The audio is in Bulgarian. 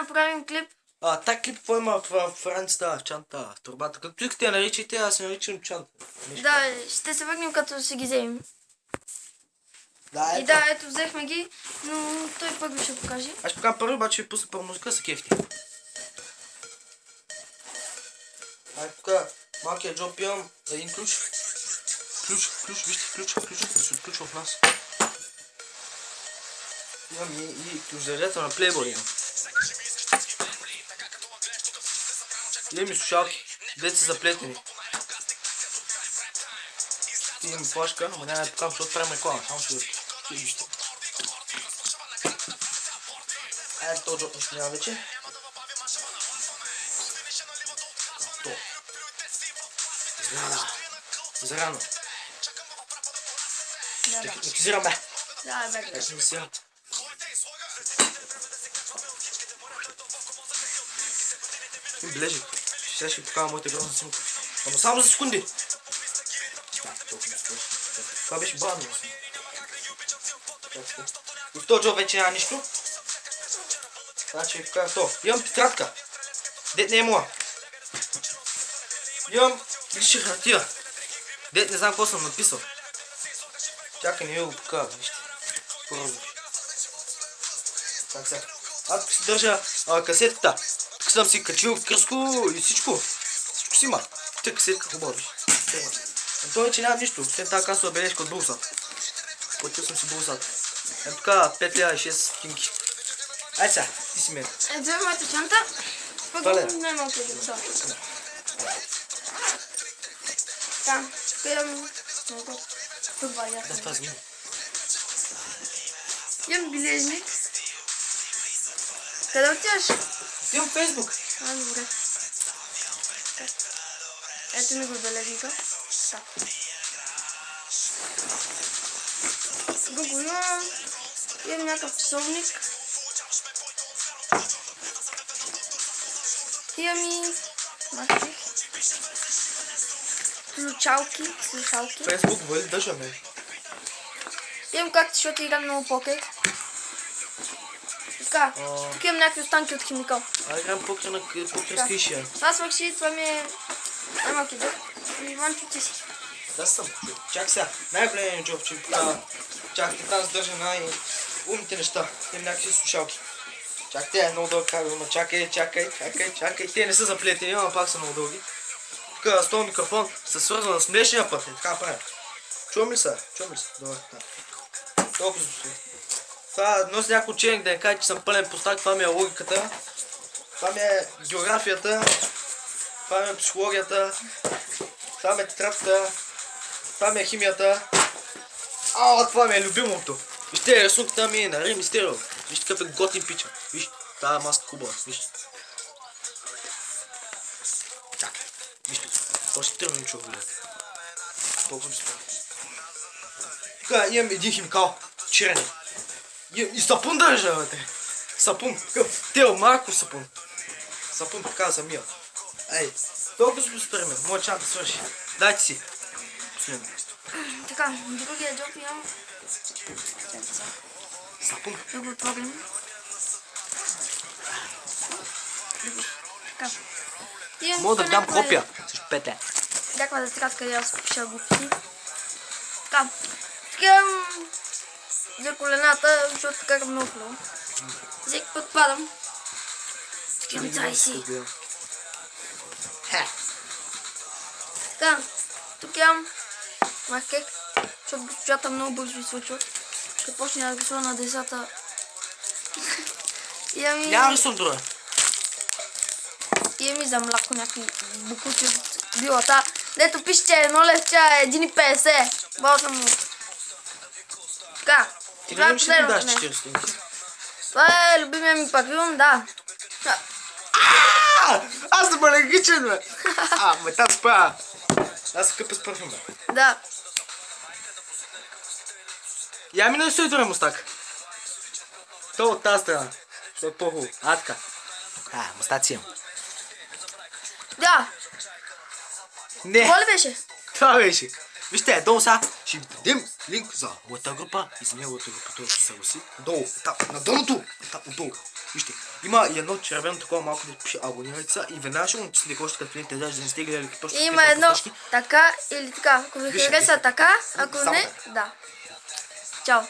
направим клип. Так клип какво има в Францията, в чанта, в турбата. Както искате я наричайте, аз се наричам чанта. Да, ще се върнем като си ги вземем. Да, И да, ето взехме ги, но той първо ще покаже. Аз ще покажа първо, обаче ще ви пусна първо музика, са кефти. Тук малкият джоб имам един ключ. Вижте, ключ се отключва в нас. Имам и ключ зарядата на Playboy имам. Имам и слушалки, дете са заплетени. Имам флашка, ама няма да покажам, защото правим реклама, само ще вижте. Ето този джоб нещо няма вече. То. Зарано. Миксирам бе. Да, бе. Миксирам. Бележи. Сега ще ви покажа моята грозна снимка. Ама само за секунди. Това беше бавно. И в този джоб вече няма нищо. Значи ви покажа то. Имам тетрадка. Дет не е моя. Имам лична хартия. Дет не знам какво съм написал. Чакай, не ви го покажа, вижте. Так сега. Аз тук си държа касетката. Тук съм си качил кръско и всичко. Всичко си има. Тук касетка хубава, виж. Той вече няма нищо. След тази касова бележка от Булсат. Платил съм си Булсат. Ето тук 5 лева и 6 стотинки. Айде сега, ти си мен. Ето е моята чанта. Пък най-малко деца. Там, тук имам... Това е ясно. Да, това за мен. Имам бележник. Къде отиваш? Имам Фейсбук. Добре. Ето ми го бележника. Так. Го имам. Имам някакъв часовник. Имам и... слушалки. Фейсбук вали държаме. Имам както, защото играм много покер. Така, тук имам някакви останки от химикал. Играм покерска ишия. Това свърши, това ми е най-малки джоб. Иван, ти си. Да съм. Чак сега. Най-големият джоб, че ви покажа. Чакайте, там задържа най-умните неща. Имам някакви слушалки. Чакайте, много дълъг кабел, но чакай. Те не са заплетени, ама пак са много дълги. Тук с този микрофон се свързва с млечния път. Така правим. Чувам ли са? Добре. Толкова слушай. Това носи някой ученик да не каже, че съм пълен постак. Това ми е логиката. Това ми е географията. Това ми е психологията. Това ми е тетрадката. Това ми е химията. Това ми е любимото. Вижте, рисунката ми е на Рим Мистерио. Вижте какъв е готин пича. Вижте, тази маска хубава. Вижте. Чакай. Вижте. Това ще тръгнем човек гледате. Толкова ми спомня. Тук имам един химикал. Черен. И сапун държа, бе. Сапун. Какъв? Марко сапун. Сапун така да съм мия. Ей, толкова се поспреме. Моя чанта свърши. Дайте си. Последно. Така, другия джоб имам. Сапун. Да го отворим. Така. Мога да дам копия. Също 5 лева. Някаква тетрадка и аз пиша глупости. Така. Тук имам за колената, защото така много хубаво. Всеки път падам. Тук имам цайси. Така. Тук имам маркер, защото госпожата много бързо изсвършва. Ще почне да рисува на децата. Няма рисувам друга. Имам и за мляко някакви букучи от билата. Дето пишете 1 левча, 1,50. Бал съм му. Така. Ти не ли ще ти даш 40 стотинки? Това е любимия ми парфюм, да. Аз съм алергичен, бе! Ме тази спа! Аз съм къпа с парфюм, бе. Да. Я ми нарисуй другия мустак. То от тази страна. Ще е по-хубаво. Така. Мустаци имам. Да. Не. Това ли беше? Това беше. Вижте, долу сега ще ви дадем линк за моята група и за неговата група. Той ще се съгласи. Долу, етап на дъното. Етап отдолу. Вижте. Има и едно червено такова малко да пише абонирайте се и веднага ще го натисне още като влезете да не сте гледали точно. Има едно така или така. Ако ви Виж, хареса така, ако само не, така. да. Чао.